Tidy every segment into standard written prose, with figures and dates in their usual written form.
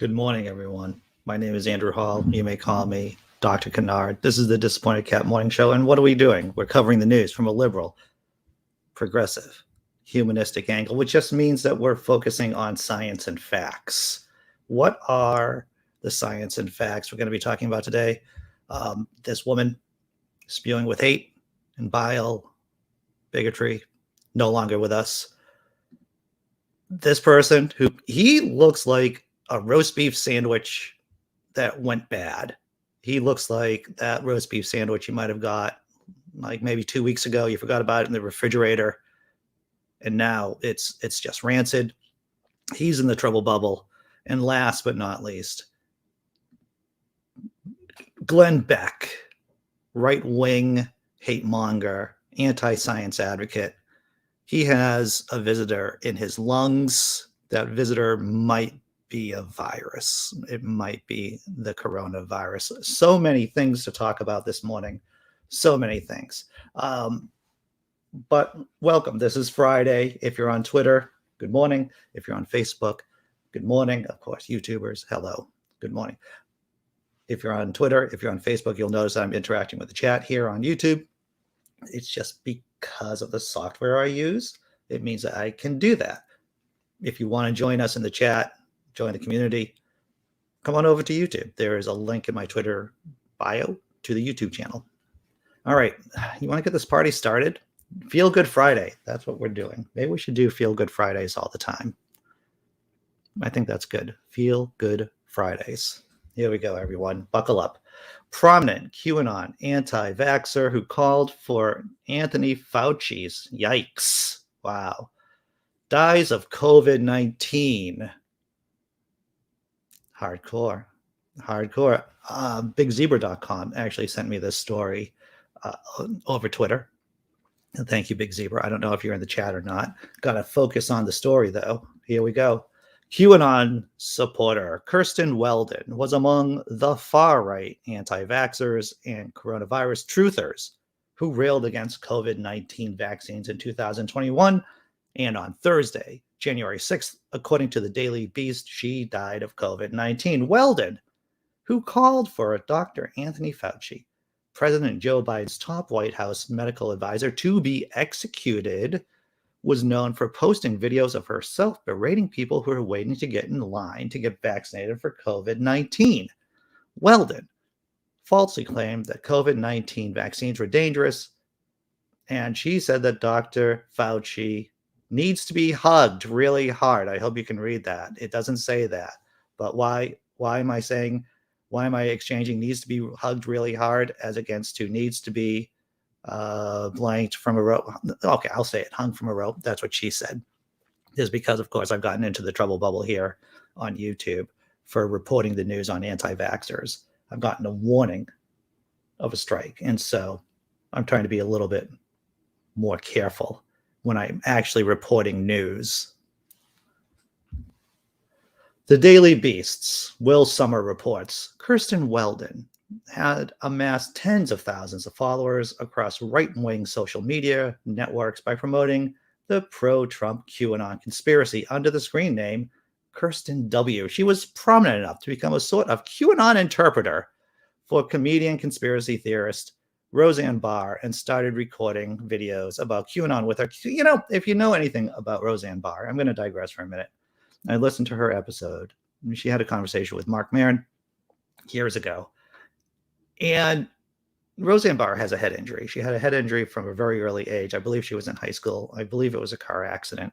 Good morning, everyone. My name is Andrew Hall. You may call me Dr. Kennard. This is the Disappointed Cat Morning Show. And what are we doing? We're covering the news from a liberal, progressive, humanistic angle, which just means that we're focusing on science and facts. What are the science and facts we're going to be talking about today? This woman spewing with hate and bile, bigotry, no longer with us. This person he looks like a roast beef sandwich that went bad. He looks like that roast beef sandwich you might have got like maybe 2 weeks ago. You forgot about it in the refrigerator, and now it's just rancid. He's in the trouble bubble. And last but not least, Glenn Beck, right-wing hate monger, anti-science advocate. He has a visitor in his lungs. That visitor might be a virus. It might be the coronavirus. So many things to talk about this morning. So many things. But welcome. This is Friday. If you're on Twitter, good morning. If you're on Facebook, good morning. Of course, YouTubers, hello. Good morning. If you're on Twitter, if you're on Facebook, you'll notice I'm interacting with the chat here on YouTube. It's just because of the software I use. It means that I can do that. If you want to join us in the chat, join the community, come on over to YouTube. There is a link in my Twitter bio to the YouTube channel. All right. You want to get this party started? Feel Good Friday. That's what we're doing. Maybe we should do Feel Good Fridays all the time. I think that's good. Feel Good Fridays. Here we go, everyone. Buckle up. Prominent QAnon anti-vaxxer who called for Anthony Fauci's, yikes, wow, dies of COVID-19. Hardcore. BigZebra.com actually sent me this story over Twitter. And thank you, Big Zebra. I don't know if you're in the chat or not. Got to focus on the story, though. Here we go. QAnon supporter Cirsten Weldon was among the far-right anti-vaxxers and coronavirus truthers who railed against COVID-19 vaccines in 2021. And on Thursday, January 6th, according to the Daily Beast, she died of COVID-19. Weldon, who called for Dr. Anthony Fauci, President Joe Biden's top White House medical advisor, to be executed, was known for posting videos of herself berating people who are waiting to get in line to get vaccinated for COVID-19. Weldon falsely claimed that COVID-19 vaccines were dangerous, and she said that Dr. Fauci needs to be hugged really hard. I hope you can read that. It doesn't say that. But why am I exchanging needs to be hugged really hard as against to needs to be blanked from a rope? Okay, I'll say it. Hung from a rope. That's what she said. Is because, of course, I've gotten into the trouble bubble here on YouTube for reporting the news on anti-vaxxers. I've gotten a warning of a strike. And so I'm trying to be a little bit more careful when I'm actually reporting news. The Daily Beast's Will Sommer reports Cirsten Weldon had amassed tens of thousands of followers across right-wing social media networks by promoting the pro-Trump QAnon conspiracy under the screen name Kirsten W. She was prominent enough to become a sort of QAnon interpreter for comedian conspiracy theorist Roseanne Barr and started recording videos about QAnon with her. You know, if you know anything about Roseanne Barr, I'm going to digress for a minute. I listened to her episode. She had a conversation with Mark Maron years ago. And Roseanne Barr has a head injury. She had a head injury from a very early age. I believe she was in high school. I believe it was a car accident.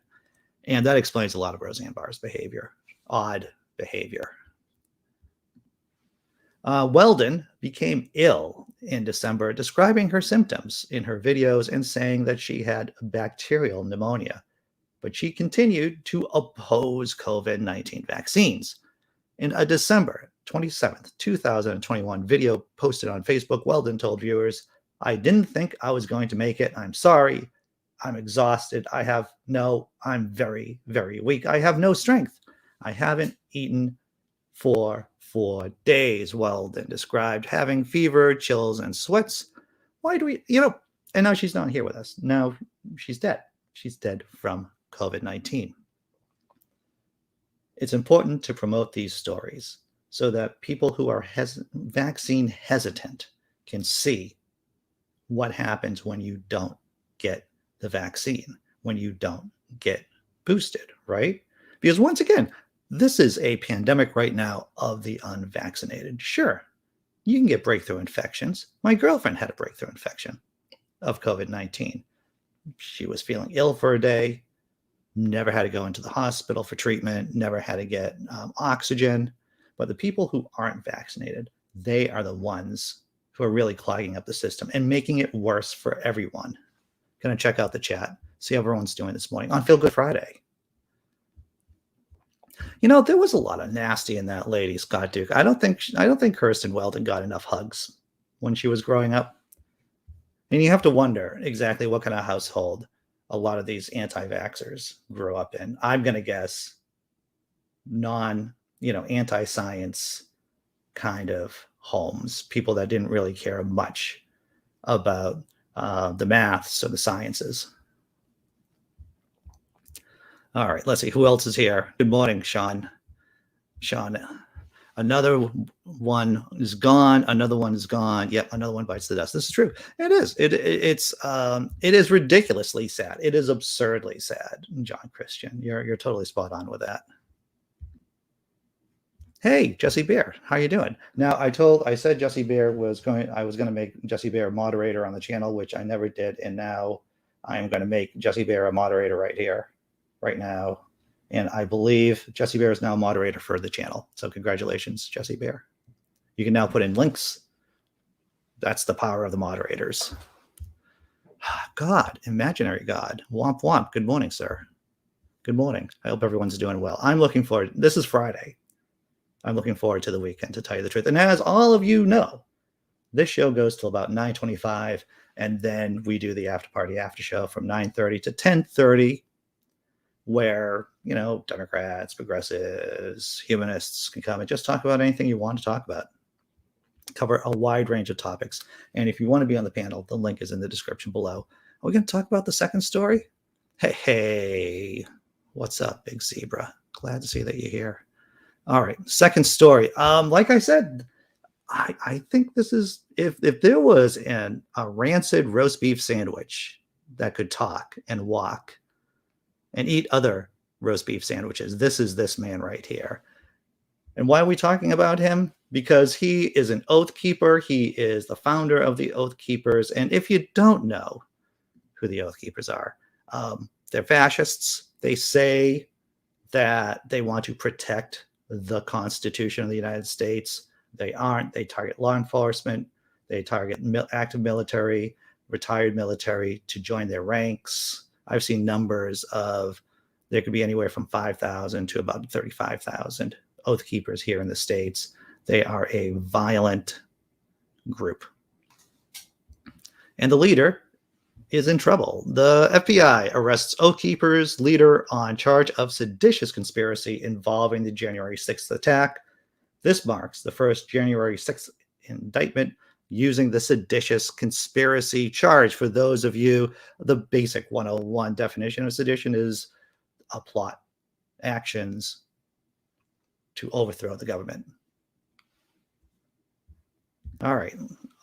And that explains a lot of Roseanne Barr's behavior, odd behavior. Weldon became ill in December, describing her symptoms in her videos and saying that she had bacterial pneumonia. But she continued to oppose COVID-19 vaccines. In a December 27th, 2021 video posted on Facebook, Weldon told viewers, "I didn't think I was going to make it. I'm sorry. I'm exhausted. I'm very, very weak. I have no strength. I haven't eaten for 4 days," Weldon described, having fever, chills, and sweats. Why do we, and now she's not here with us. Now she's dead. She's dead from COVID-19. It's important to promote these stories so that people who are vaccine hesitant can see what happens when you don't get the vaccine, when you don't get boosted, right? Because once again, this is a pandemic right now of the unvaccinated. Sure, you can get breakthrough infections. My girlfriend had a breakthrough infection of COVID-19. She was feeling ill for a day, never had to go into the hospital for treatment, never had to get oxygen. But the people who aren't vaccinated, they are the ones who are really clogging up the system and making it worse for everyone. Gonna check out the chat, see how everyone's doing this morning on Feel Good Friday. You know, there was a lot of nasty in that lady, Scott Duke. I don't think Cirsten Weldon got enough hugs when she was growing up. And you have to wonder exactly what kind of household a lot of these anti-vaxxers grew up in. I'm going to guess anti-science kind of homes, people that didn't really care much about the maths or the sciences. All right, let's see who else is here. Good morning, Sean. Another one is gone. Another one is gone. Yep, another one bites the dust. This is true. It is. It is ridiculously sad. It is absurdly sad. John Christian, you're totally spot on with that. Hey, Jessi Bear, how you doing? Now, I said Jessi Bear I was going to make Jessi Bear a moderator on the channel, which I never did, and now I am going to make Jessi Bear a moderator right now. And I believe Jessi Bear is now a moderator for the channel. So congratulations, Jessi Bear. You can now put in links. That's the power of the moderators. God, imaginary God. Womp womp. Good morning, sir. Good morning. I hope everyone's doing well. I'm looking forward. This is Friday. I'm looking forward to the weekend, to tell you the truth. And as all of you know, this show goes till about 9:25, and then we do the after party after show from 9:30 to 10:30. Where, Democrats, progressives, humanists can come and just talk about anything you want to talk about. Cover a wide range of topics. And if you want to be on the panel, the link is in the description below. Are we going to talk about the second story? Hey, what's up, Big Zebra? Glad to see that you're here. All right, second story. Like I said, I think this is, if there was a rancid roast beef sandwich that could talk and walk and eat other roast beef sandwiches, this is this man right here. And why are we talking about him? Because he is an oath keeper. He is the founder of the Oath Keepers. And if you don't know who the Oath Keepers are, they're fascists. They say that they want to protect the Constitution of the United States. They aren't. They target law enforcement. They target active military, retired military to join their ranks. I've seen numbers of, there could be anywhere from 5,000 to about 35,000 Oath Keepers here in the States. They are a violent group. And the leader is in trouble. The FBI arrests Oath Keepers leader on charge of seditious conspiracy involving the January 6th attack. This marks the first January 6th indictment using the seditious conspiracy charge. For those of you, the basic 101 definition of sedition is a plot, actions to overthrow the government. All right.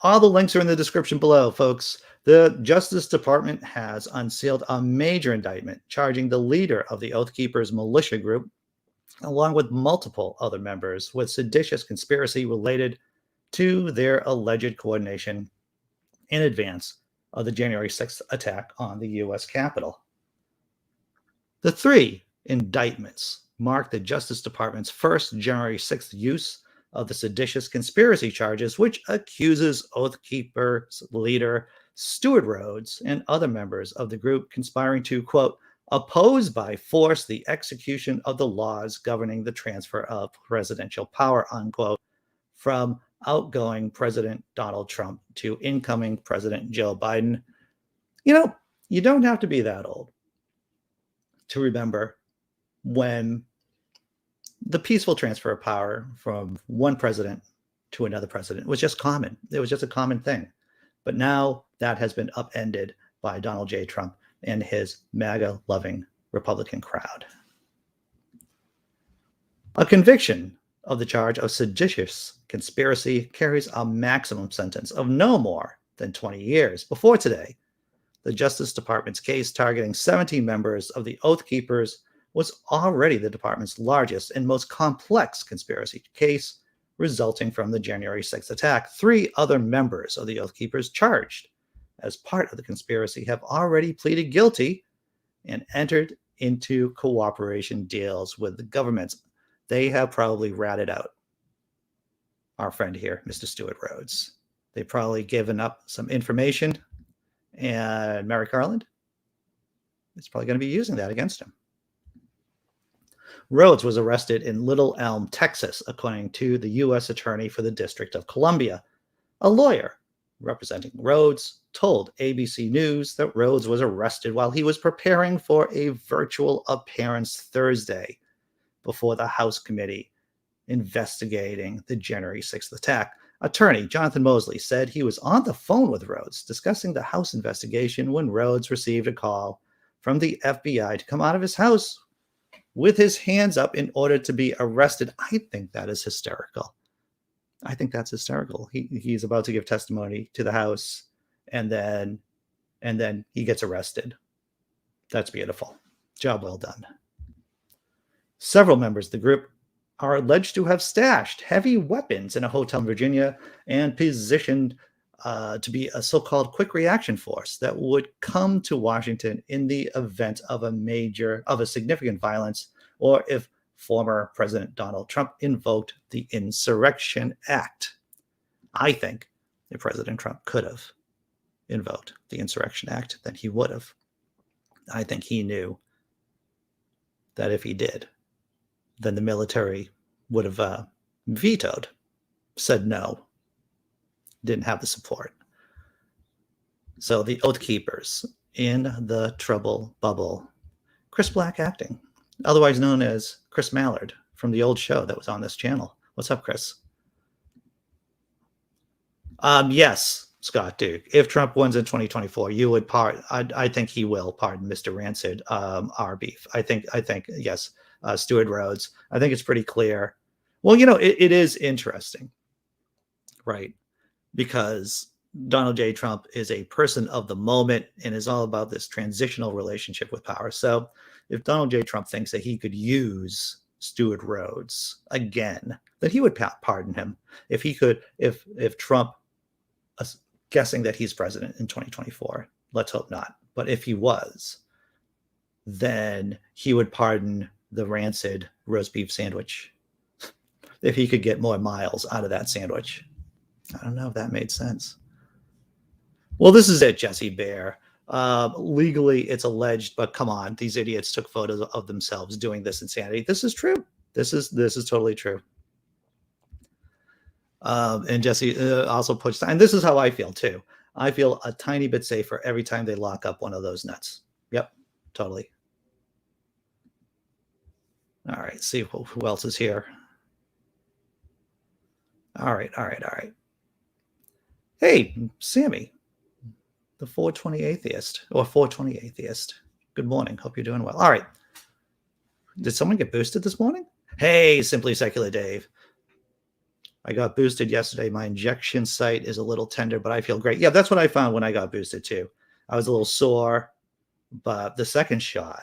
All the links are in the description below, folks. The Justice Department has unsealed a major indictment charging the leader of the Oath Keepers militia group, along with multiple other members, with seditious conspiracy related to their alleged coordination in advance of the January 6th attack on the U.S. Capitol. The three indictments mark the Justice Department's first January 6th use of the seditious conspiracy charges, which accuses Oath Keepers leader Stewart Rhodes and other members of the group conspiring to, quote, oppose by force the execution of the laws governing the transfer of presidential power, unquote, from outgoing President Donald Trump to incoming President Joe Biden. You don't have to be that old to remember when the peaceful transfer of power from one president to another president was just common. It was just a common thing. But now that has been upended by Donald J. Trump and his MAGA-loving Republican crowd. A conviction of the charge of seditious conspiracy carries a maximum sentence of no more than 20 years. Before today, the Justice Department's case targeting 17 members of the Oath Keepers was already the department's largest and most complex conspiracy case resulting from the January 6th attack. 3 other members of the Oath Keepers charged as part of the conspiracy have already pleaded guilty and entered into cooperation deals with the governments. They have probably ratted out our friend here, Mr. Stewart Rhodes. They've probably given up some information, and Merrick Garland is probably going to be using that against him. Rhodes was arrested in Little Elm, Texas, according to the U.S. Attorney for the District of Columbia. A lawyer representing Rhodes told ABC News that Rhodes was arrested while he was preparing for a virtual appearance Thursday before the House committee investigating the January 6th attack. Attorney Jonathan Mosley said he was on the phone with Rhodes discussing the House investigation when Rhodes received a call from the FBI to come out of his house with his hands up in order to be arrested. I think that is hysterical. I think that's hysterical. He's about to give testimony to the House, and then he gets arrested. That's beautiful. Job well done. Several members of the group are alleged to have stashed heavy weapons in a hotel in Virginia and positioned to be a so-called quick reaction force that would come to Washington in the event of a significant violence, or if former President Donald Trump invoked the Insurrection Act. I think if President Trump could have invoked the Insurrection Act, then he would have. I think he knew that if he did, then the military would have vetoed, said no, didn't have the support. So the Oath Keepers in the trouble bubble. Chris Black acting, otherwise known as Chris Mallard from the old show that was on this channel. What's up, Chris? Yes, Scott Duke. If Trump wins in 2024, you would pardon. I think he will pardon Mr. Rancid, our beef. I think yes. Stewart Rhodes. I think it's pretty clear. Well, it is interesting, right? Because Donald J. Trump is a person of the moment and is all about this transitional relationship with power. So if Donald J. Trump thinks that he could use Stewart Rhodes again, then he would pardon him. If Trump, guessing that he's president in 2024, let's hope not. But if he was, then he would pardon the rancid roast beef sandwich if he could get more miles out of that sandwich. I don't know if that made sense. Well, this is it, Jessi Bear. Legally, it's alleged, but come on, these idiots took photos of themselves doing this insanity. This is true. This is totally true. And Jessi also puts, and this is how I feel too. I feel a tiny bit safer every time they lock up one of those nuts. Yep, totally. All right, see who else is here. All right. Hey, Sammy, the 420 Atheist, or 420 Atheist. Good morning. Hope you're doing well. All right. Did someone get boosted this morning? Hey, Simply Secular Dave. I got boosted yesterday. My injection site is a little tender, but I feel great. Yeah, that's what I found when I got boosted too. I was a little sore, but the second shot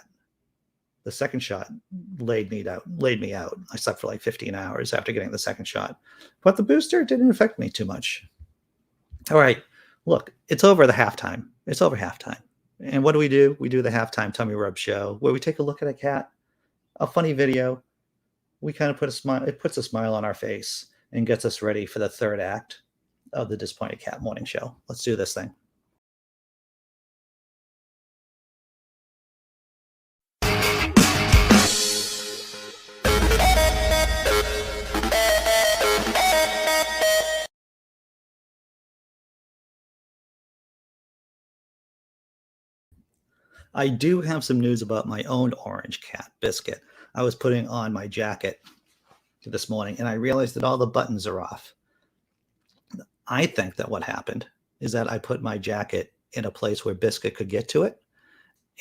laid me out. I slept for like 15 hours after getting the second shot, but the booster didn't affect me too much. All right, look, it's over the halftime. It's over halftime. And what do? We do the halftime tummy rub show where we take a look at a cat, a funny video. We kind of put a smile. It puts a smile on our face and gets us ready for the third act of the Disappointed Cat morning show. Let's do this thing. I do have some news about my own orange cat, Biscuit. I was putting on my jacket this morning and I realized that all the buttons are off. I think that what happened is that I put my jacket in a place where Biscuit could get to it.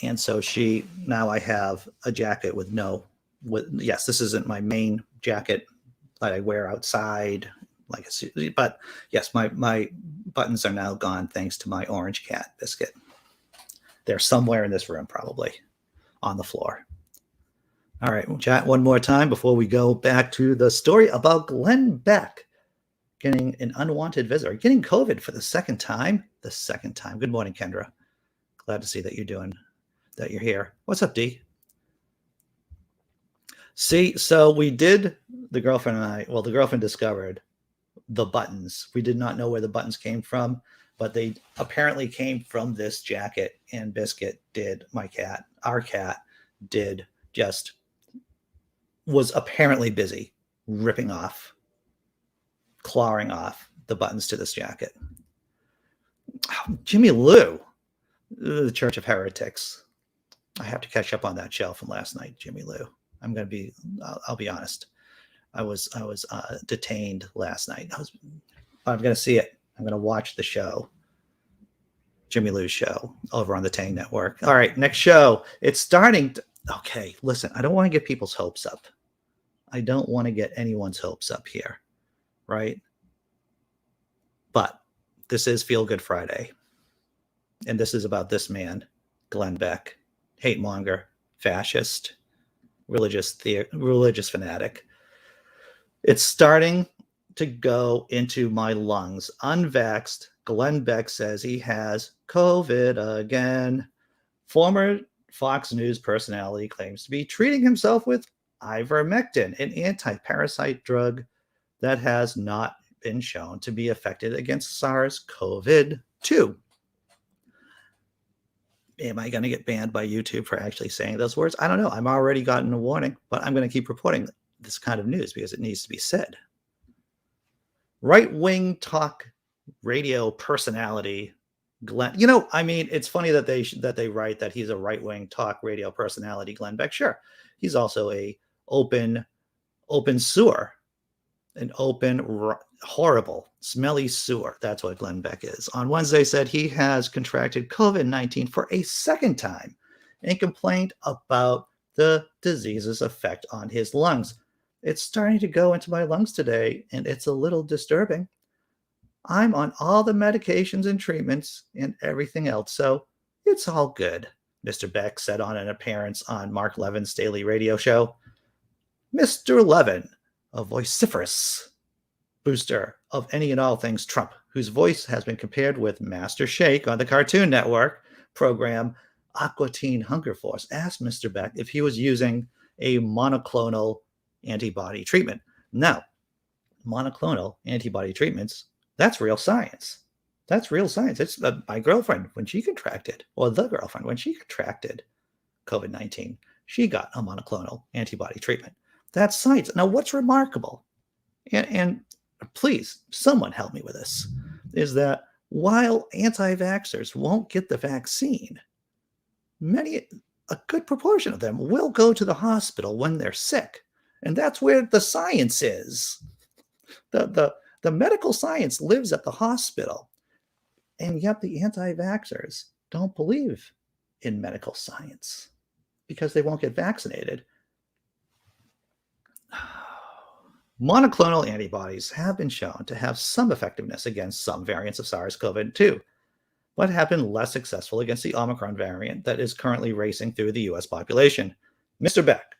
And so now I have a jacket yes, this isn't my main jacket that I wear outside, like a suit. But yes, my buttons are now gone thanks to my orange cat biscuit. They're somewhere in this room, probably on the floor. All right, we'll chat one more time before we go back to the story about Glenn Beck getting an unwanted visitor, getting COVID for the second time. The second time. Good morning, Kendra. Glad to see that you're here. What's up, Dee? See, so we did, the girlfriend and I, well, the girlfriend discovered the buttons. We did not know where the buttons came from, but they apparently came from this jacket, and Biscuit did, our cat did just, was apparently busy ripping off, clawing off the buttons to this jacket. Oh, Jimmy Lou, the Church of Heretics. I have to catch up on that show from last night, Jimmy Lou. I'll be honest. I was detained last night. I'm going to see it. I'm going to watch the show, Jimmy Lou's show over on the Tang Network. All right, next show. It's starting. Okay, listen, I don't want to get people's hopes up. I don't want to get anyone's hopes up here, right? But this is Feel Good Friday. And this is about this man, Glenn Beck, hate monger, fascist, religious fanatic. It's starting to go into my lungs. Unvaxxed, Glenn Beck says he has COVID again. Former Fox News personality claims to be treating himself with ivermectin, an anti-parasite drug that has not been shown to be effective against SARS-CoV-2. Am I going to get banned by YouTube for actually saying those words? I don't know. I'm already gotten a warning, but I'm going to keep reporting this kind of news because it needs to be said. Right-wing talk radio personality Glenn. It's funny that they write that he's a right-wing talk radio personality, Glenn Beck. Sure, he's also a open sewer, an open, horrible, smelly sewer. That's what Glenn Beck is. On Wednesday, said he has contracted COVID-19 for a second time and complained about the disease's effect on his lungs. It's starting to go into my lungs today, and it's a little disturbing. I'm on all the medications and treatments and everything else, so it's all good, Mr. Beck said on an appearance on Mark Levin's daily radio show. Mr. Levin, a vociferous booster of any and all things Trump, whose voice has been compared with Master Shake on the Cartoon Network program Aqua Teen Hunger Force, asked Mr. Beck if he was using a monoclonal antibody treatment. Now, monoclonal antibody treatments, that's real science. That's real science. It's my girlfriend, when she contracted, or the girlfriend, when she contracted COVID-19, she got a monoclonal antibody treatment. That's science. Now, what's remarkable, and please, someone help me with this, is that while anti-vaxxers won't get the vaccine, a good proportion of them will go to the hospital when they're sick. And that's where the science is. The medical science lives at the hospital. And yet the anti-vaxxers don't believe in medical science because they won't get vaccinated. Monoclonal antibodies have been shown to have some effectiveness against some variants of SARS-CoV-2, but have been less successful against the Omicron variant that is currently racing through the U.S. population. Mr. Beck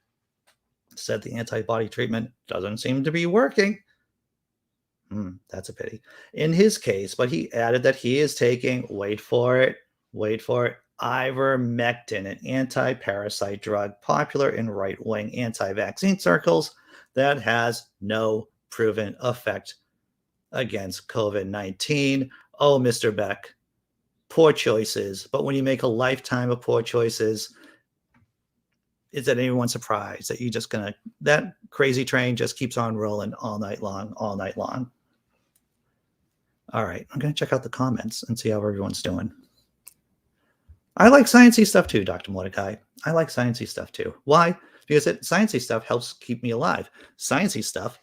said the antibody treatment doesn't seem to be working. That's a pity. In his case, but he added that he is taking, wait for it, ivermectin, an anti-parasite drug popular in right-wing anti-vaccine circles that has no proven effect against COVID-19. Oh, Mr. Beck, poor choices. But when you make a lifetime of poor choices, is it anyone surprised that that crazy train just keeps on rolling all night long? All right, I'm going to check out the comments and see how everyone's doing. I like sciencey stuff too, Dr. Mordecai. I like sciencey stuff too. Why? Because sciencey stuff helps keep me alive. Sciencey stuff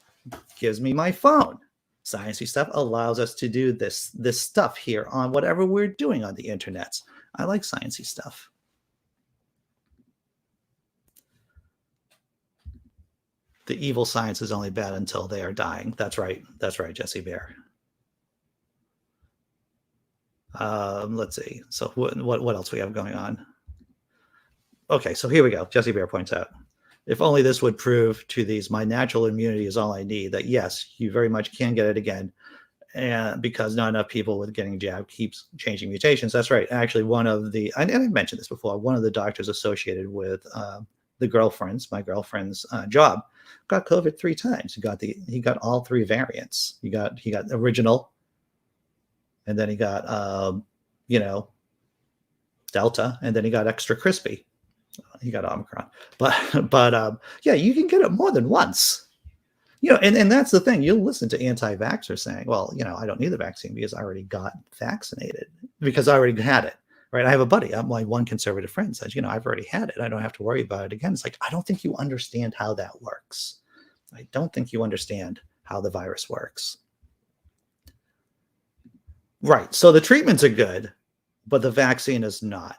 gives me my phone. Sciencey stuff allows us to do this stuff here on whatever we're doing on the internet. I like sciencey stuff. The evil science is only bad until they are dying. That's right. That's right, Jessi Bear. Let's see. So what else we have going on? Okay, so here we go. Jessi Bear points out, if only this would prove to these, my natural immunity is all I need, that yes, you very much can get it again. And because not enough people with getting jabbed keeps changing mutations. That's right. Actually, one of the, and I mentioned this before, one of the doctors associated with my girlfriend's job got COVID 3 times. He got all 3 variants. He got original, and then he got Delta, and then he got extra crispy. He got Omicron. But yeah, you can get it more than once. And that's the thing. You'll listen to anti-vaxxers saying, well, I don't need the vaccine because I already got vaccinated, because I already had it, right? I have a buddy, my one conservative friend says, I've already had it. I don't have to worry about it again. It's like, I don't think you understand how that works. I don't think you understand how the virus works. Right. So the treatments are good, but the vaccine is not.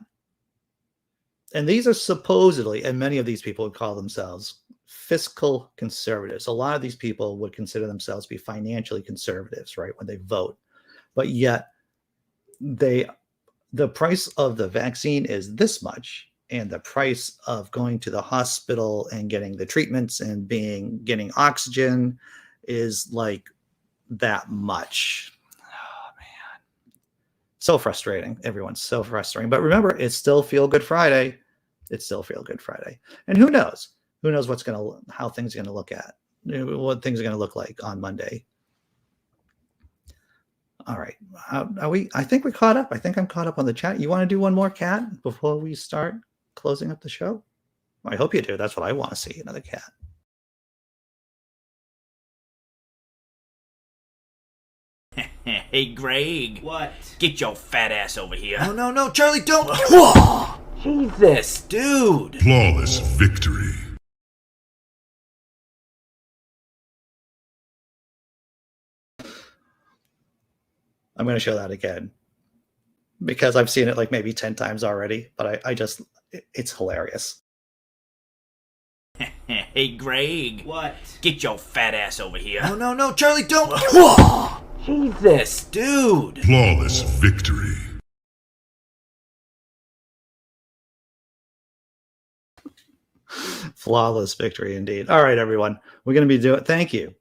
And these are supposedly, and many of these people would call themselves fiscal conservatives. A lot of these people would consider themselves to be financially conservatives, right, when they vote. But yet the price of the vaccine is this much, and the price of going to the hospital and getting the treatments and getting oxygen is like that much. Oh man. So frustrating. Everyone's so frustrating. But remember, it's still Feel Good Friday. It's still Feel Good Friday. And who knows? Who knows how things are going to look at, what things are going to look like on Monday. All right. I think we're caught up. I think I'm caught up on the chat. You want to do one more, Cat, before we start closing up the show? I hope you do. That's what I want to see, another cat. Hey, Greg. What? Get your fat ass over here. No, Charlie, don't. Jesus, dude. Flawless victory. I'm going to show that again because I've seen it like maybe 10 times already, but it's hilarious. Hey, Greg. What? Get your fat ass over here. No, Charlie, don't. Jesus, dude. Flawless victory. Flawless victory indeed. All right, everyone. We're going to be doing, thank you.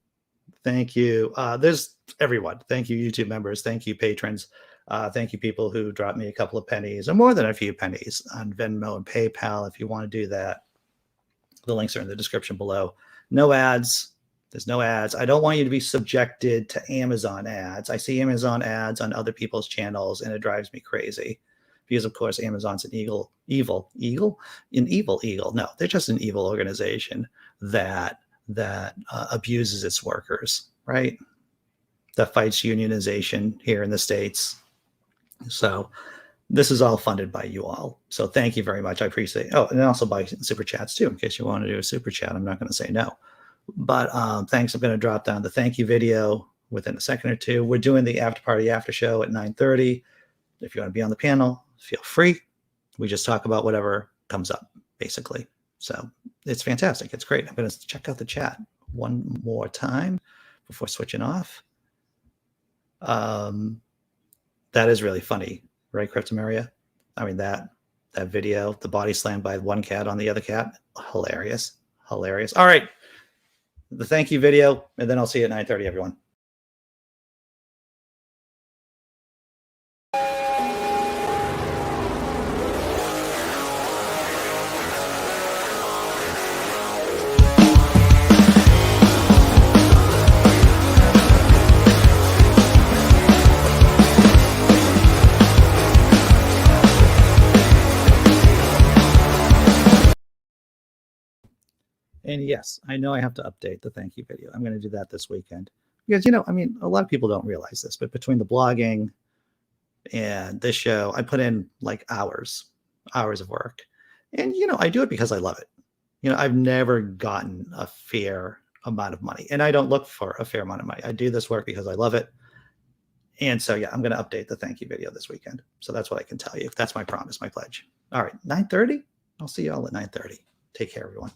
There's everyone. Thank you, YouTube members. Thank you, patrons. Thank you, people who dropped me a couple of pennies or more than a few pennies on Venmo and PayPal. If you want to do that, the links are in the description below. No ads. There's no ads. I don't want you to be subjected to Amazon ads. I see Amazon ads on other people's channels, and it drives me crazy. Because, of course, Amazon's an evil. No, they're just an evil organization that abuses its workers, right? That fights unionization here in the States. So this is all funded by you all. So thank you very much. I appreciate it. Oh, and also by super chats too, in case you want to do a super chat. I'm not going to say no. But thanks. I'm going to drop down the thank you video within a second or two. We're doing the after party after show at 9:30. If you want to be on the panel, feel free. We just talk about whatever comes up, basically. So it's fantastic. It's great. I'm going to check out the chat one more time before switching off. That is really funny, right, Cryptameria? I mean, that video, the body slammed by one cat on the other cat, hilarious. All right, the thank you video, and then I'll see you at 9:30, everyone. And yes, I know I have to update the thank you video. I'm going to do that this weekend. Because, I mean, a lot of people don't realize this, but between the blogging and this show, I put in like hours of work. And, I do it because I love it. I've never gotten a fair amount of money. And I don't look for a fair amount of money. I do this work because I love it. And so, yeah, I'm going to update the thank you video this weekend. So that's what I can tell you. That's my promise, my pledge. All right, 9:30. I'll see you all at 9:30. Take care, everyone.